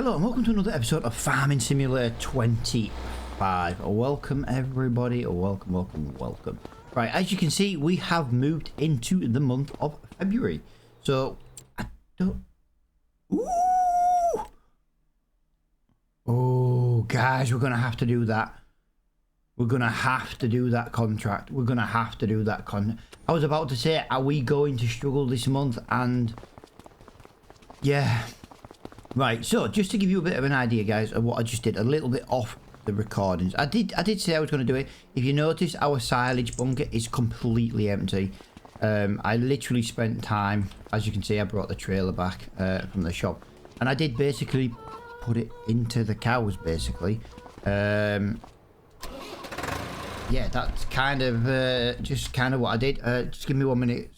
Hello and welcome to another episode of Farming Simulator 25. Welcome everybody, welcome. Right, as you can see, we have moved into the month of February. So, I don't... Ooh! Oh, guys, we're going to have to do that. We're going to have to do that contract. I was about to say, are we going to struggle this month? And... yeah... Right, so just to give you a bit of an idea, guys, of what I just did, a little bit off the recordings. I did say I was going to do it. If you notice, our silage bunker is completely empty. I literally spent time, as you can see, I brought the trailer back from the shop, and I did basically put it into the cows, basically. Yeah, that's kind of just kind of what I did. Just give me 1 minute.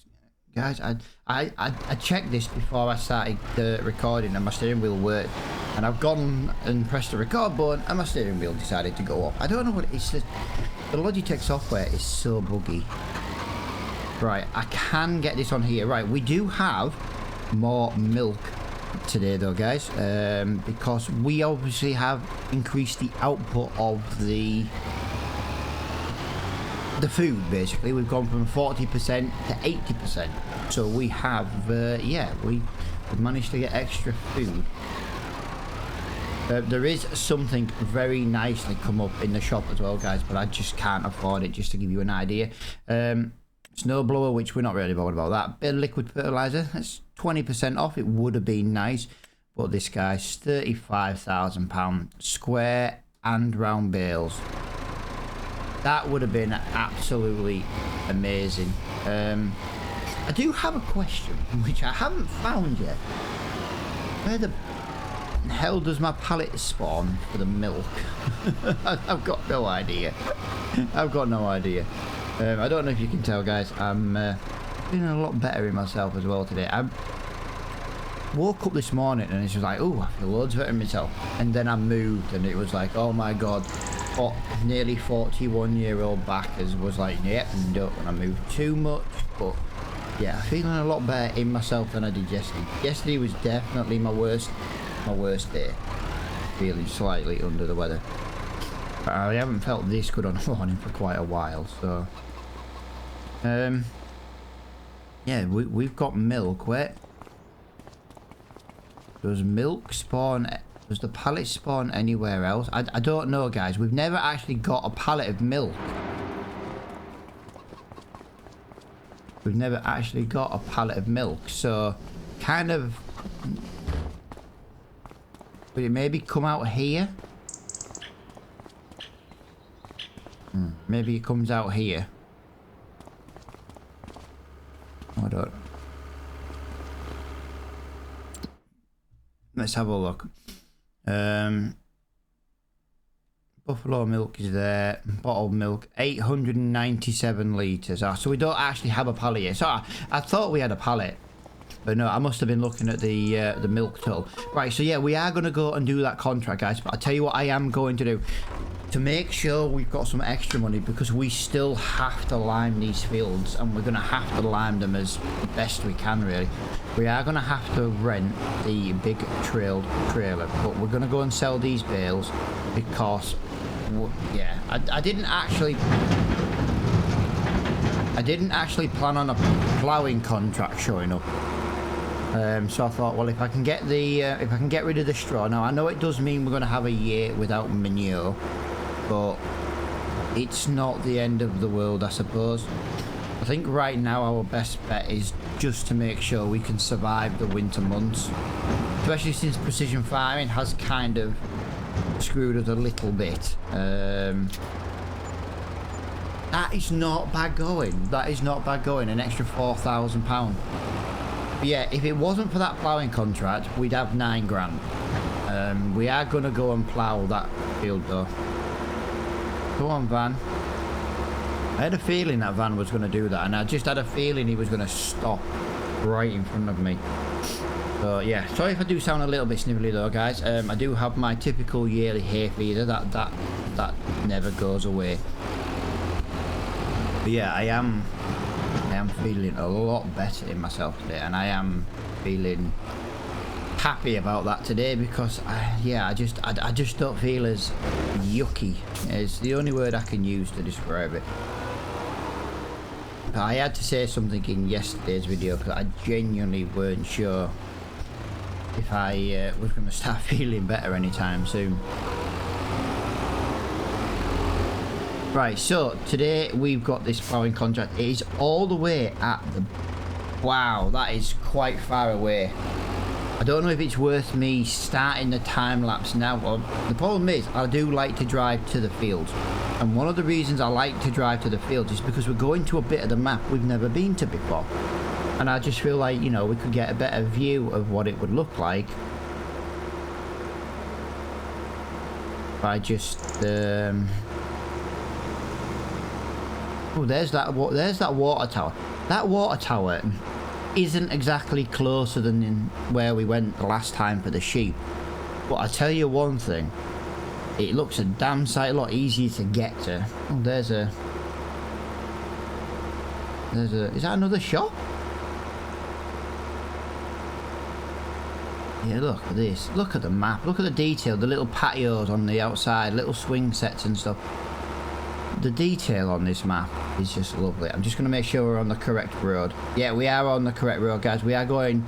Guys, I checked this before I started recording and my steering wheel worked, and I've gone and pressed the record button and my steering wheel decided to go up. I don't know what it's the Logitech software is so buggy. Right, I can get this on here. Right, we do have more milk today though, guys, because we obviously have increased the output of the food. Basically, we've gone from 40% to 80%, so we have yeah, we've managed to get extra food. There is something very nicely come up in the shop as well, guys, but I just can't afford it. Just to give you an idea, snowblower, which we're not really bothered about that. Bit of liquid fertilizer, that's 20% off. It would have been nice, but this guy's £35,000 square and round bales. That would have been absolutely amazing. I do have a question, which I haven't found yet. Where the hell does my pallet spawn for the milk? I've got no idea. I don't know if you can tell, guys. I'm feeling a lot better in myself as well today. I woke up this morning and it's just like, oh, I feel loads better in myself. And then I moved and it was like, oh my god. Nearly 41-year-old backers was like, yep, and don't want to move too much. But yeah, feeling a lot better in myself than I did yesterday. Yesterday was definitely my worst day. Feeling slightly under the weather. But I haven't felt this good on a morning for quite a while. So yeah, we've got milk. Where does milk spawn? Does the pallet spawn anywhere else? I don't know, guys. We've never actually got a pallet of milk. So kind of... would it maybe come out here? Maybe it comes out here. Hold on. Let's have a look. Buffalo milk is there. Bottled milk, 897 litres. So we don't actually have a pallet here. So I thought we had a pallet, but no, I must have been looking at the milk total. Right, so yeah, we are going to go and do that contract, guys. But I'll tell you what I am going to do. To make sure we've got some extra money, because we still have to lime these fields, and we're going to have to lime them as best we can, really. We are going to have to rent the big trailer, but we're going to go and sell these bales because, yeah, I didn't actually plan on a ploughing contract showing up. So I thought, well, if I can get rid of the straw. Now I know it does mean we're going to have a year without manure, but it's not the end of the world, I suppose. I think right now our best bet is just to make sure we can survive the winter months, especially since precision farming has kind of screwed us a little bit. That is not bad going. An extra £4,000. But yeah, if it wasn't for that ploughing contract, we'd have 9 grand. We are going to go and plough that field though. Go on, van. I had a feeling that van was going to do that, and I just had a feeling he was going to stop right in front of me. So yeah, sorry if I do sound a little bit snivelly though, guys. I do have my typical yearly hay fever that never goes away. But yeah, I am feeling a lot better in myself today, and I am feeling happy about that today because I just don't feel as yucky. It's the only word I can use to describe it. I had to say something in yesterday's video because I genuinely weren't sure if I was going to start feeling better anytime soon. Right, so today we've got this ploughing contract. It is all the way at the... Wow, that is quite far away. I don't know if it's worth me starting the time lapse now. Well, the problem is I do like to drive to the field. And one of the reasons I like to drive to the field is because we're going to a bit of the map we've never been to before. And I just feel like, you know, we could get a better view of what it would look like by just... Oh, there's that water tower. That water tower isn't exactly closer than in where we went the last time for the sheep. But I tell you one thing, it looks a damn sight a lot easier to get to. Oh, there's a... Is that another shop? Yeah, look at this. Look at the map. Look at the detail. The little patios on the outside, little swing sets and stuff. The detail on this map is just lovely. I'm just going to make sure we're on the correct road. Yeah, we are on the correct road, guys. We are going...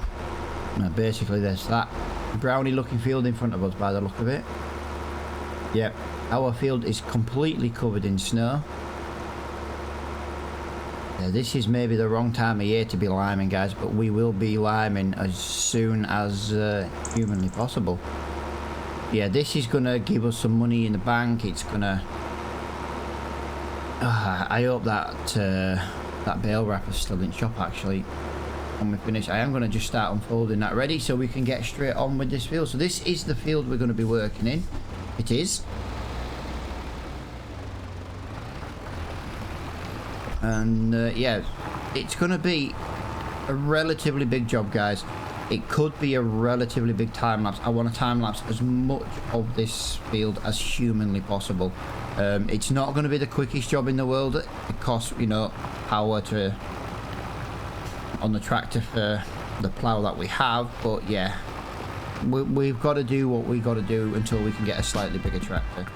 basically, there's that brownie looking field in front of us by the look of it. Yep. Our field is completely covered in snow. Yeah, this is maybe the wrong time of year to be liming, guys, but we will be liming as soon as humanly possible. Yeah, this is going to give us some money in the bank. It's going to... I hope that that bale wrapper's still in shop actually when we finish. I am going to just start unfolding that ready so we can get straight on with this field. So this is the field we're going to be working in. It is. And yeah, it's going to be a relatively big job, guys. It could be a relatively big time lapse. I want to time lapse as much of this field as humanly possible. It's not going to be the quickest job in the world. It costs, you know, power to on the tractor for the plough that we have. But yeah, we've got to do what we got to do until we can get a slightly bigger tractor.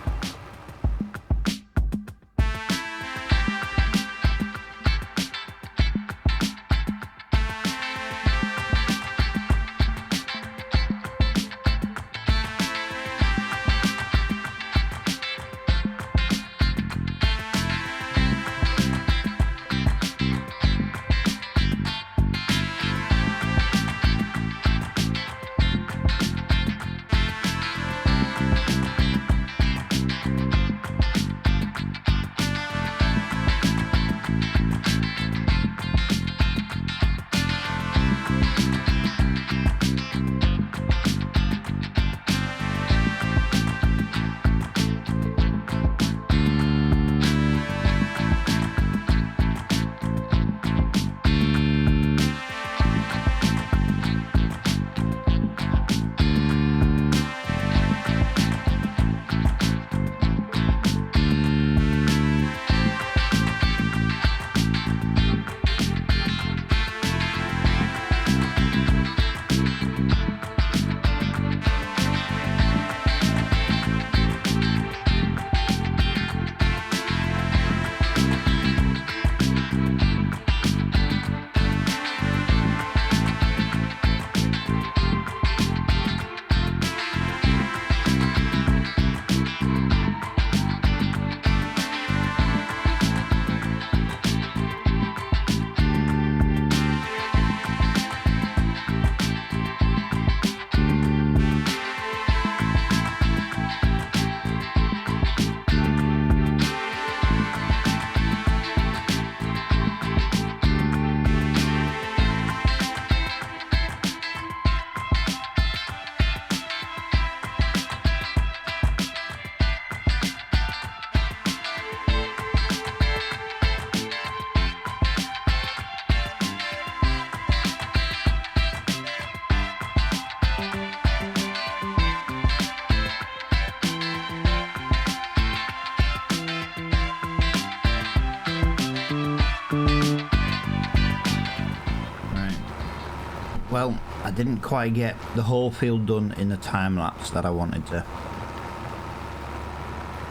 well, I didn't quite get the whole field done in the time lapse that I wanted to.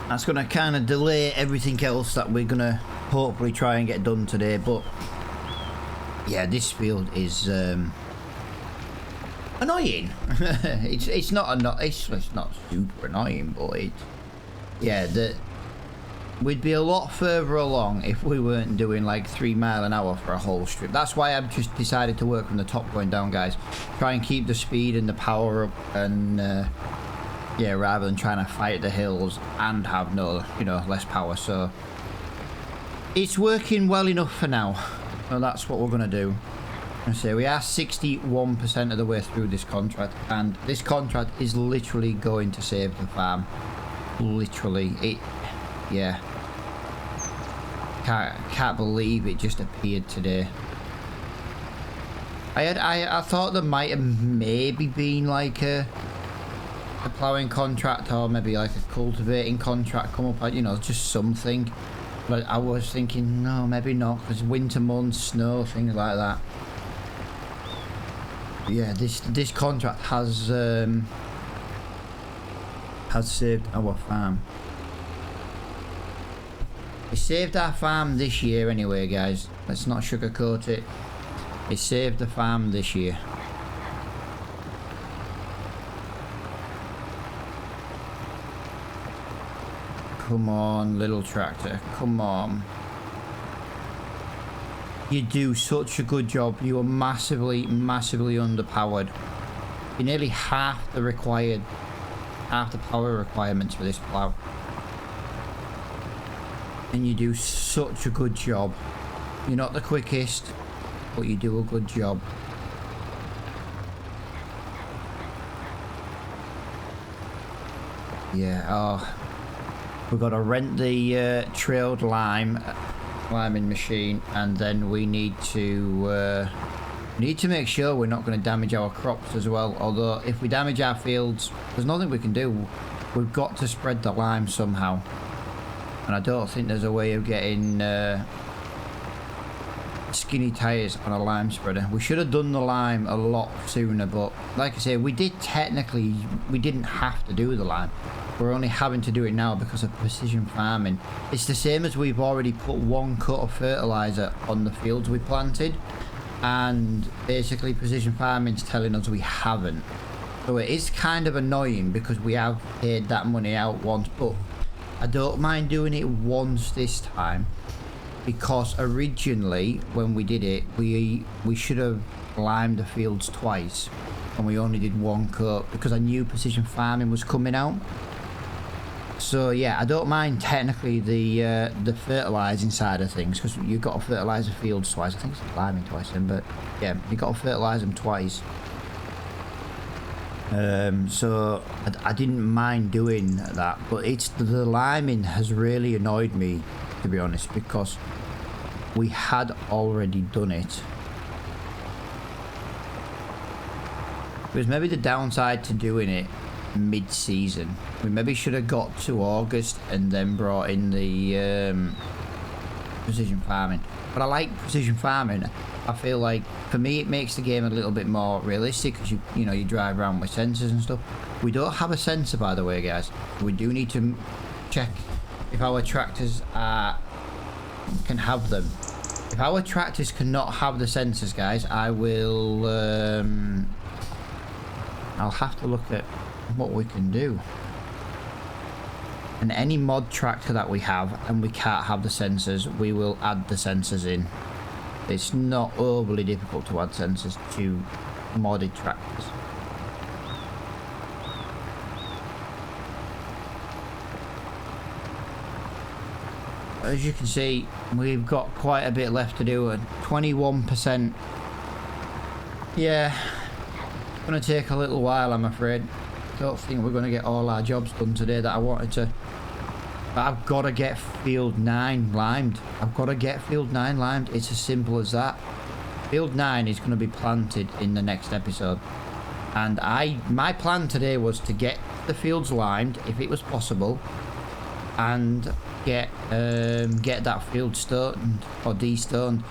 That's going to kind of delay everything else that we're going to hopefully try and get done today. But yeah, this field is annoying. it's not super annoying, but we'd be a lot further along if we weren't doing like 3 miles an hour for a whole strip. That's why I've just decided to work from the top going down, guys. Try and keep the speed and the power up, and yeah, rather than trying to fight the hills and have no, less power. So it's working well enough for now. So that's what we're gonna do. I say we are 61% of the way through this contract, and this contract is literally going to save the farm. Literally, yeah. Can't believe it just appeared today. I thought there might have maybe been like a ploughing contract, or maybe like a cultivating contract come up, just something. But I was thinking, no, maybe not, because winter months, snow, things like that. But yeah, this contract has saved our farm. It saved our farm this year anyway, guys. Let's not sugarcoat it. It saved the farm this year. Come on, little tractor. Come on. You do such a good job. You are massively, massively underpowered. You're nearly half the power requirements for this plough. And you do such a good job. You're not the quickest, but you do a good job. Yeah, oh. We've got to rent the trailed liming machine, and then we need to make sure we're not going to damage our crops as well. Although if we damage our fields, there's nothing we can do. We've got to spread the lime somehow, and I don't think there's a way of getting skinny tires on a lime spreader. We should have done the lime a lot sooner, but like I say, we didn't have to do the lime. We're only having to do it now because of precision farming. It's the same as we've already put 1 cut of fertilizer on the fields we planted, and basically precision farming's telling us we haven't. So it is kind of annoying because we have paid that money out once, but I don't mind doing it once this time, because originally when we did it, we should have limed the fields twice, and we only did 1 cut because I knew precision farming was coming out. So yeah, I don't mind technically the fertilizing side of things, because you've got to fertilize the fields twice. I think it's liming twice then, but yeah, you've got to fertilize them twice. So I didn't mind doing that, but it's the liming has really annoyed me, to be honest, because we had already done it. There's maybe the downside to doing it mid-season. We maybe should have got to August and then brought in the precision farming. But I like precision farming. I feel like for me it makes the game a little bit more realistic, because you drive around with sensors and stuff. We don't have a sensor, by the way, guys. We do need to check if our tractors can have them. If our tractors cannot have the sensors, guys, I will I'll have to look at what we can do. And any mod tractor that we have and we can't have the sensors, we will add the sensors in. It's not overly difficult to add sensors to modded tractors. As you can see, we've got quite a bit left to do. 21%. Yeah, it's going to take a little while, I'm afraid. Don't think we're going to get all our jobs done today that I wanted to. But I've got to get field 9 limed. I've got to get field 9 limed. It's as simple as that. Field 9 is going to be planted in the next episode. And my plan today was to get the fields limed, if it was possible, and get that field stoned or de-stoned.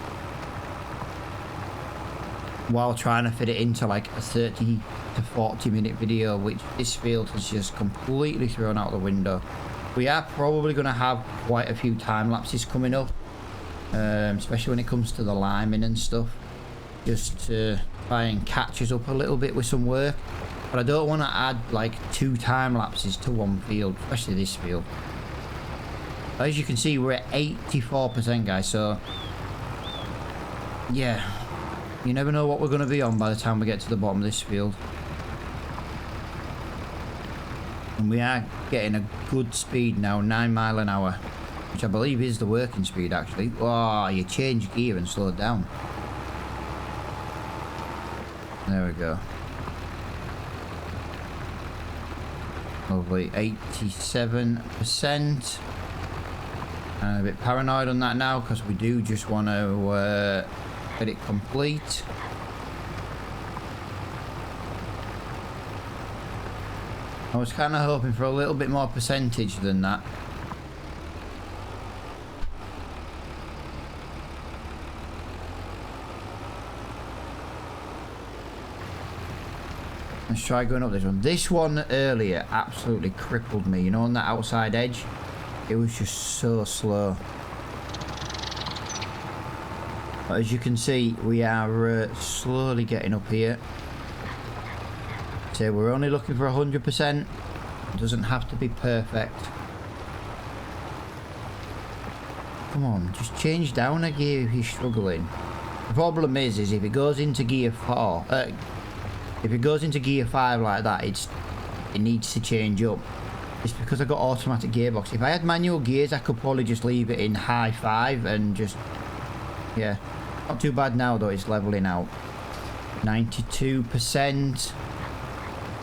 while trying to fit it into like a 30 to 40 minute video, which this field has just completely thrown out the window. We are probably going to have quite a few time lapses coming up, especially when it comes to the liming and stuff, just to try and catch us up a little bit with some work. But I don't want to add like 2 time lapses to one field, especially this field. As you can see, we're at 84%, guys, so yeah, you never know what we're going to be on by the time we get to the bottom of this field. And we are getting a good speed now, 9 miles an hour, which I believe is the working speed actually. Oh, you change gear and slow it down. There we go. Lovely, 87%. I'm a bit paranoid on that now because we do just want to get it complete. I was kind of hoping for a little bit more percentage than that. Let's try going up this one. This one earlier absolutely crippled me, you know, on that outside edge. It was just so slow. But as you can see, we are slowly getting up here. So we're only looking for 100%. It doesn't have to be perfect. Come on, just change down a gear if you're struggling. The problem is if it goes into gear 4, if it goes into gear 5 like that, it needs to change up. It's because I got automatic gearbox. If I had manual gears, I could probably just leave it in high 5 and just, yeah. Not too bad now though, it's leveling out. 92%.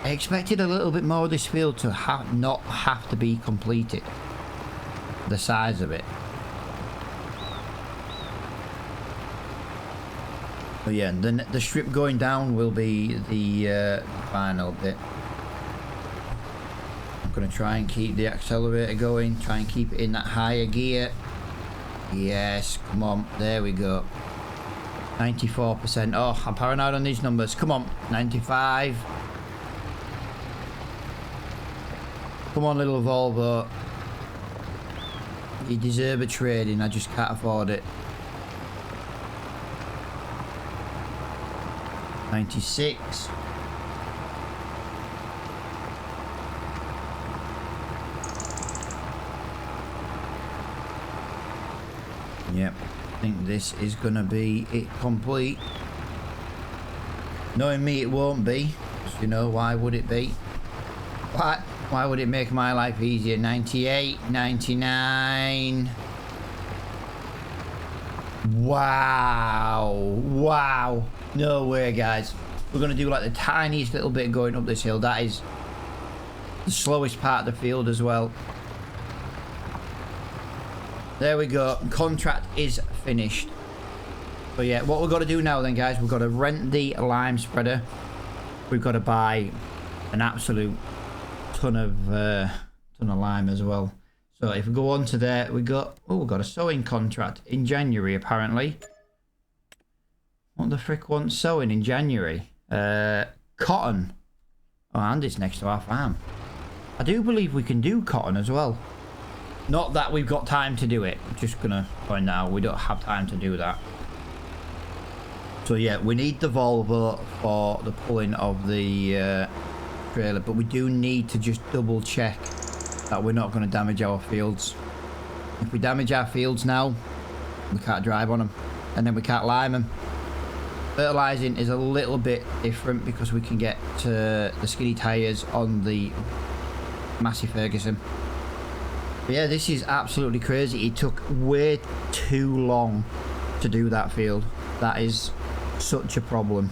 I expected a little bit more of this field to not have to be completed. The size of it. But yeah, the strip going down will be the final bit. I'm going to try and keep the accelerator going. Try and keep it in that higher gear. Yes, come on. There we go. 94%. Oh, I'm paranoid on these numbers. Come on. 95. Come on, little Volvo. You deserve a trade-in. I just can't afford it. 96. Yep, I think this is gonna be it complete. Knowing me, it won't be. You know, why would it be? Why would it make my life easier? 98, 99. Wow. Wow. No way, guys. We're going to do like the tiniest little bit going up this hill. That is the slowest part of the field as well. There we go. Contract is finished. But yeah, what we've got to do now then, guys, we've got to rent the lime spreader. We've got to buy an absolute ton of lime as well. So if we go on to there, we've got a sowing contract in January apparently. What the frick wants sowing in January? Cotton. Oh, and it's next to our farm. I do believe we can do cotton as well. Not that we've got time to do it. I'm just gonna point out we don't have time to do that. So yeah, we need the Volvo for the pulling of the trailer, but we do need to just double check that we're not going to damage our fields. If we damage our fields now, we can't drive on them, and then we can't lime them. Fertilizing is a little bit different because we can get the skinny tires on the Massey Ferguson. But yeah, this is absolutely crazy. It took way too long to do that field. That is such a problem.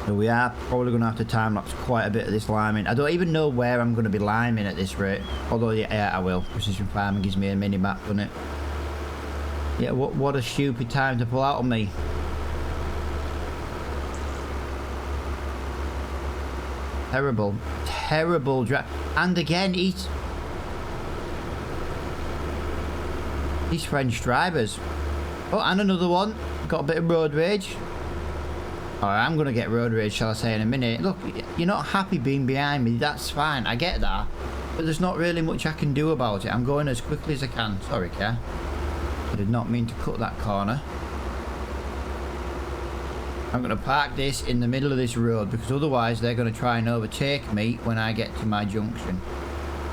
So we are probably going to have to time-lapse quite a bit of this liming. I don't even know where I'm going to be liming at this rate. Although, yeah, I will. Precision farming gives me a mini-map, doesn't it? Yeah, what a stupid time to pull out on me. Terrible. Terrible drive. And again, these French drivers. Oh, and another one. got a bit of road rage. Or I'm going to get road rage, shall I say, in a minute. Look, you're not happy being behind me. That's fine. I get that. But there's not really much I can do about it. I'm going as quickly as I can. Sorry, car. I did not mean to cut that corner. I'm going to park this in the middle of this road because otherwise they're going to try and overtake me when I get to my junction.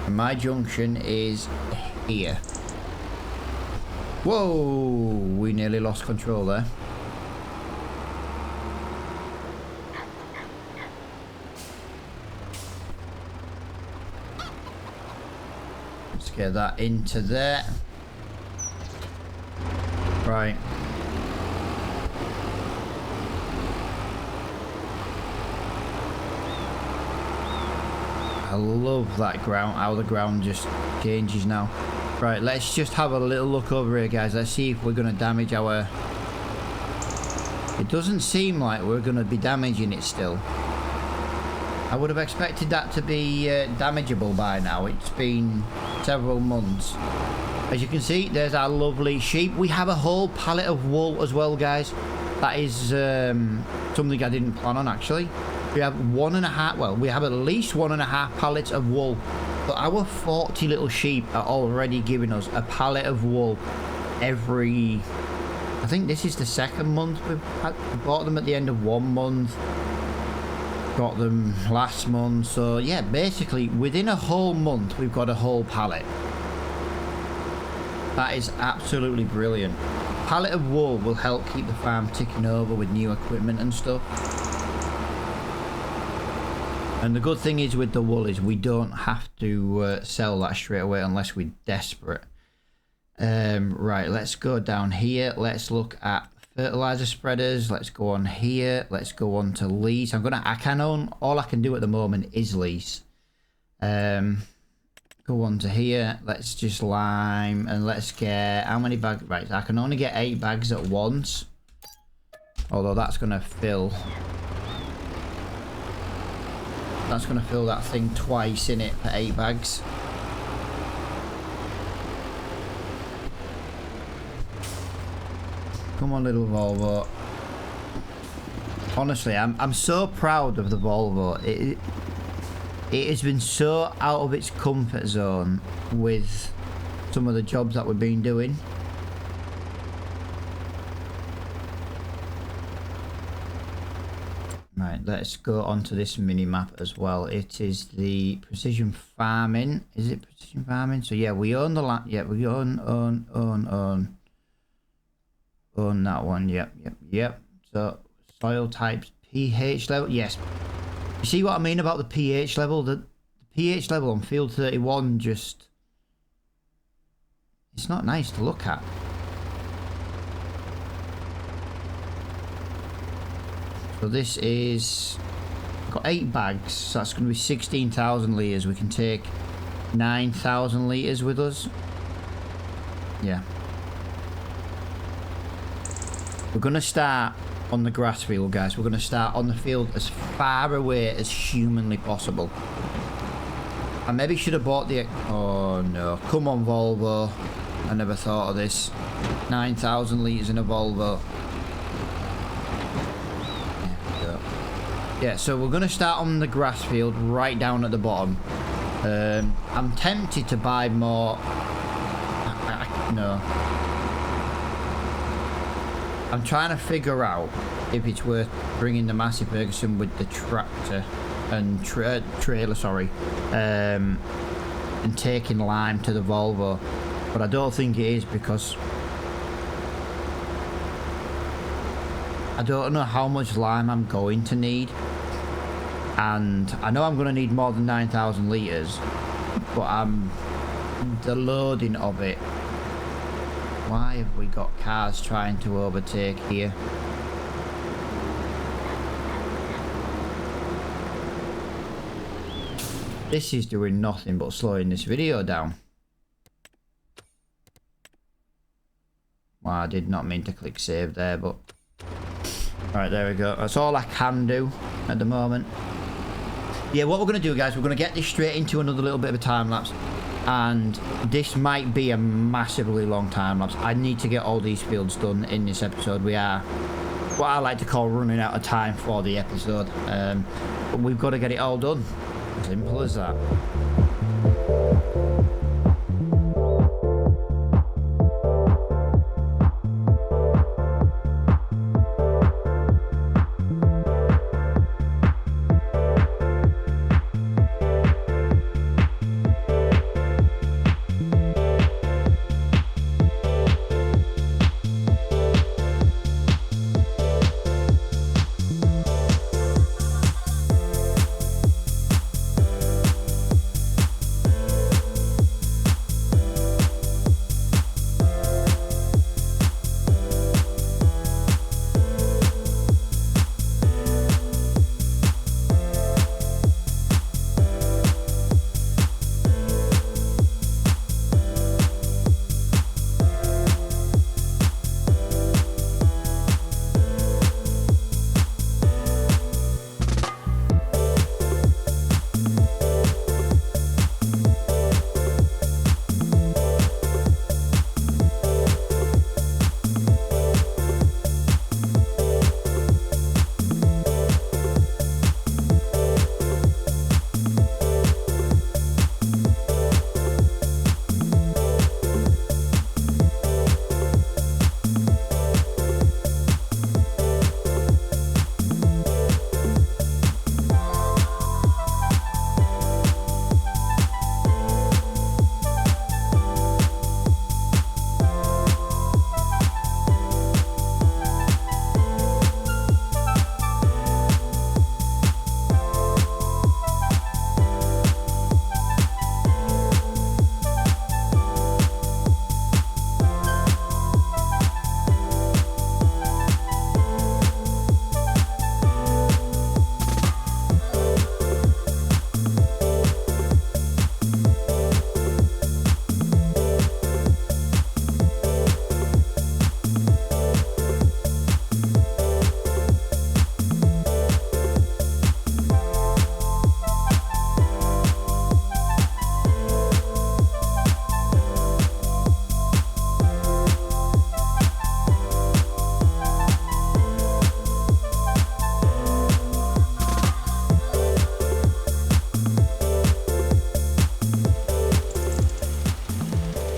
And my junction is here. Whoa! We nearly lost control there. Let's get that into there. Right. I love that ground, how the ground just changes now. Right, let's just have a little look over here, guys. Let's see if we're going to damage our... It doesn't seem like we're going to be damaging it still. I would have expected that to be damageable by now. It's been several months. As you can see, there's our lovely sheep. We have a whole pallet of wool as well, guys. That is something I didn't plan on, actually. We have 1.5, well, we have at least 1.5 pallets of wool. But our 40 little sheep are already giving us a pallet of wool every... I think this is the second month. We bought them at the end of 1 month. Got them last month. So, yeah, basically, within a whole month, we've got a whole pallet. That is absolutely brilliant. A pallet of wool will help keep the farm ticking over with new equipment and stuff. And the good thing is with the wool is we don't have to sell that straight away unless we're desperate. Right, let's go down here. Let's look at fertilizer spreaders. Let's go on here. Let's go on to lease. all I can do at the moment is lease. Go on to here. Let's just lime and let's get how many bags? Right, I can only get 8 bags at once. Although that's going to fill. That's going to fill that thing twice in it for 8 bags. Come on, little Volvo. Honestly, I'm so proud of the Volvo. It has been so out of its comfort zone with some of the jobs that we've been doing. Right, let's go onto this mini map as well. It is the precision farming. Is it precision farming? So yeah, we own the land. Yeah, we own that one. Yep. So soil types, pH level. Yes. You see what I mean about the pH level? The pH level on field 31 just... It's not nice to look at. So this is... Got 8 bags, so that's going to be 16,000 litres. We can take 9,000 litres with us. Yeah. We're going to start on the grass field, guys. We're going to start on the field as far away as humanly possible. I maybe should have bought the... Oh, no. Come on, Volvo. I never thought of this. 9,000 litres in a Volvo. Yeah, so we're going to start on the grass field right down at the bottom. I'm tempted to buy more... No. I'm trying to figure out if it's worth bringing the Massey Ferguson with the tractor and trailer, sorry, and taking lime to the Volvo. But I don't think it is because I don't know how much lime I'm going to need. And I know I'm going to need more than 9,000 litres, but the loading of it. Why have we got cars trying to overtake here? This is doing nothing but slowing this video down. Well, I did not mean to click save there, but... Right, there we go. That's all I can do at the moment. Yeah, what we're going to do, guys, we're going to get this straight into another little bit of a time lapse. and this might be a massively long time lapse. I need to get all these fields done in this episode. We are what I like to call running out of time for the episode, but we've got to get it all done. Simple as that.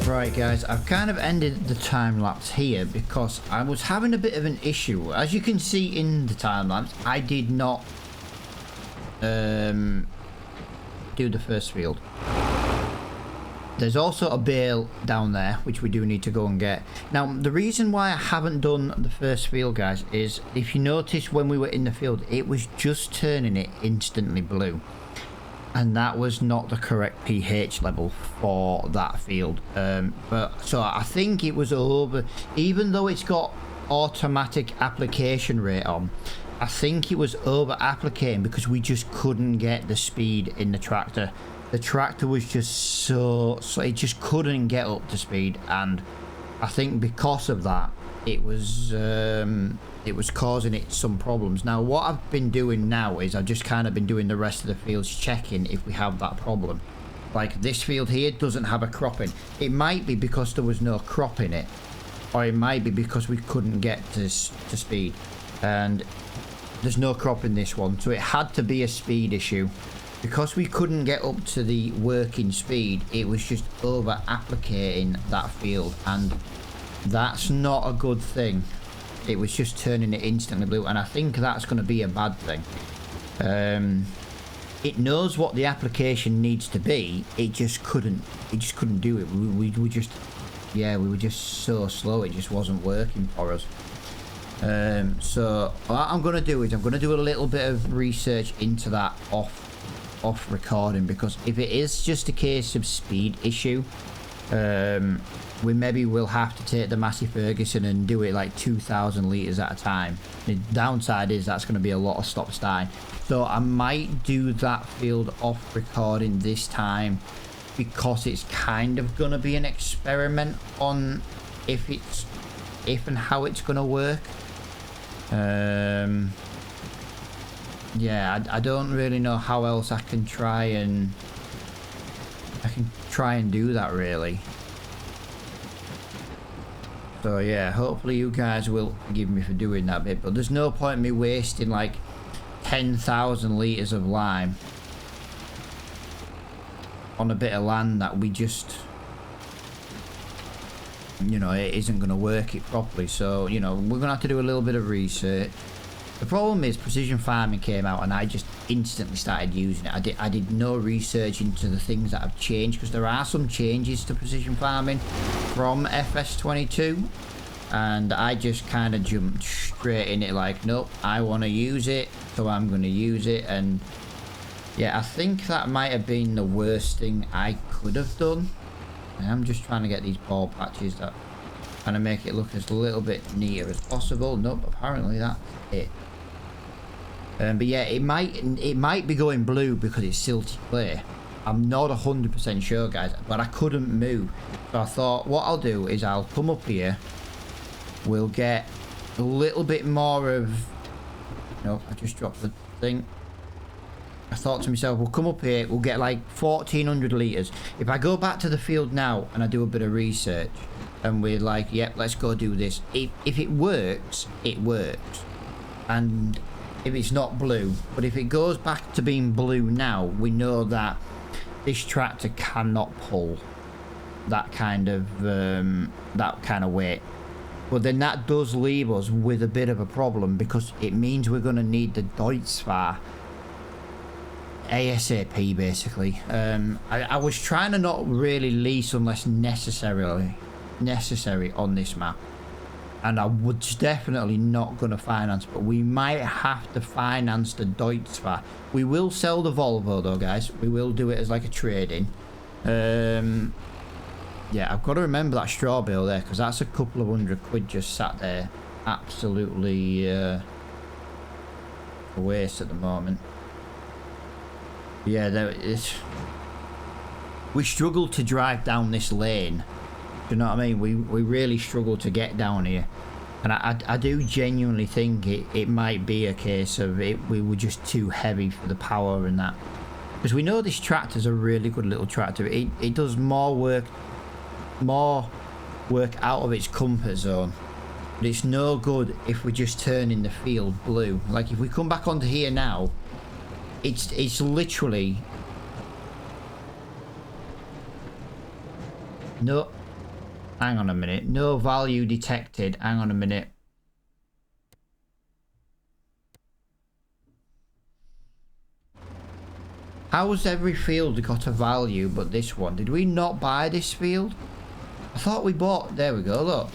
Right guys, I've kind of ended the time lapse here because I was having a bit of an issue. As you can see in the time lapse, I did not do the first field. There's also a bale down there which we do need to go and get. Now the reason why I haven't done the first field, guys, is if you notice when we were in the field, it was just turning it instantly blue. And that was not the correct pH level for that field. So I think it was over, even though it's got automatic application rate on, I think it was over applicating because we just couldn't get the speed in the tractor. The tractor was just so it just couldn't get up to speed, and I think because of that it was causing it some problems. Now what I've been doing now is I've just kind of been doing the rest of the fields, checking if we have that problem. Like this field here doesn't have a cropping. It might be because there was no crop in it, or it might be because we couldn't get to speed, and there's no crop in this one, so it had to be a speed issue. Because we couldn't get up to the working speed, it was just over applicating that field, and that's not a good thing. It was just turning it instantly blue, and I think that's going to be a bad thing. It knows what the application needs to be. It just couldn't do it. We were just so slow. It just wasn't working for us. So what I'm going to do is I'm going to do a little bit of research into that off recording, because if it is just a case of speed issue, we maybe will have to take the Massey Ferguson and do it like 2,000 litres at a time. The downside is that's going to be a lot of stop starting, so I might do that field off recording this time, because it's kind of going to be an experiment on if and how it's going to work. Yeah, I don't really know how else I can try and I can try and do that really. So yeah, hopefully you guys will forgive me for doing that bit, but there's no point in me wasting like 10,000 litres of lime on a bit of land that we just, you know, it isn't going to work it properly. So, you know, we're going to have to do a little bit of research. The problem is precision farming came out and I just instantly started using it. I did no research into the things that have changed, because there are some changes to precision farming from FS22, and I just kind of jumped straight in it like, nope, I want to use it, so I'm going to use it. And yeah, I think that might have been the worst thing I could have done. And I'm just trying to get these ball patches that kind of make it look as a little bit neater as possible. Nope, apparently that's it. But yeah, it might be going blue because it's silty clay. I'm not 100% sure, guys, but I couldn't move. So I thought what I'll do is I'll come up here. We'll get a little bit more of... No, I just dropped the thing. I thought to myself, we'll come up here, we'll get like 1,400 litres. If I go back to the field now and I do a bit of research and we're like, yep, let's go do this. If it works, it works. And if it's not blue, but if it goes back to being blue now, we know that this tractor cannot pull that kind of weight. But then that does leave us with a bit of a problem, because it means we're going to need the Deutz-Fahr ASAP, basically. I was trying to not really lease unless necessary on this map, and I was definitely not going to finance, but we might have to finance the Deutz-Fahr. We will sell the Volvo though, guys. We will do it as like a trade-in. Yeah, I've got to remember that straw bale there, because that's a couple of £100 just sat there, absolutely a waste at the moment. Yeah, there is. We struggle to drive down this lane. Do you know what I mean? We really struggle to get down here, and I do genuinely think it might be a case of we were just too heavy for the power and that, because we know this tractor's a really good little tractor. It does more work out of its comfort zone, but it's no good if we just turn in the field blue. Like if we come back onto here now, it's literally no. Hang on a minute. No value detected. Hang on a minute. How's every field got a value but this one? Did we not buy this field? I thought we bought... There we go, look.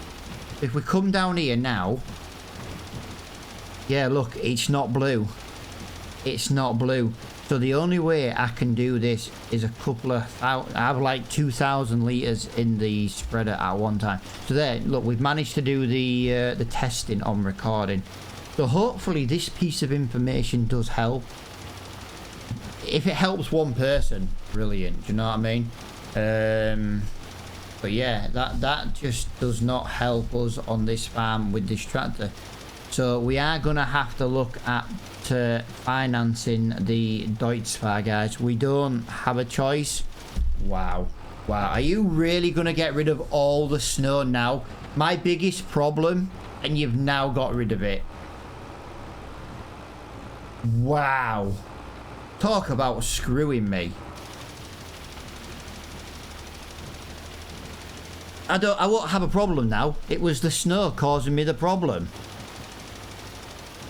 If we come down here now... Yeah, look, it's not blue. It's not blue. So the only way I can do this is a couple of... I have like 2,000 litres in the spreader at one time. So there, look, we've managed to do the testing on recording. So hopefully this piece of information does help. If it helps one person, brilliant. Do you know what I mean? But yeah, that just does not help us on this farm with this tractor. So we are going to have to look at financing the Deutz-Fahr, guys. We don't have a choice. Wow. Are you really going to get rid of all the snow now? My biggest problem, and you've now got rid of it. Wow. Talk about screwing me. I won't have a problem now. It was the snow causing me the problem.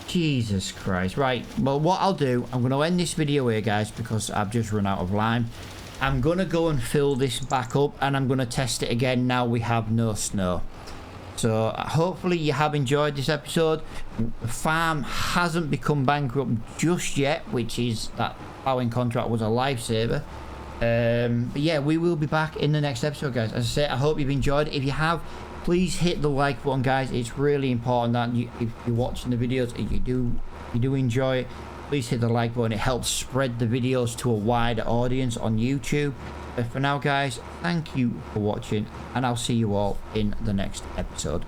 Jesus Christ. Right, well, what I'll do, I'm going to end this video here, guys, because I've just run out of lime. I'm going to go and fill this back up, and I'm going to test it again now we have no snow. So hopefully you have enjoyed this episode. The farm hasn't become bankrupt just yet, which is that ploughing contract was a lifesaver. But yeah, we will be back in the next episode, guys. As I say, I hope you've enjoyed it. If you have, please hit the like button, guys. It's really important that if you're watching the videos, if you do enjoy it, please hit the like button. It helps spread the videos to a wider audience on YouTube. But for now, guys, thank you for watching, and I'll see you all in the next episode.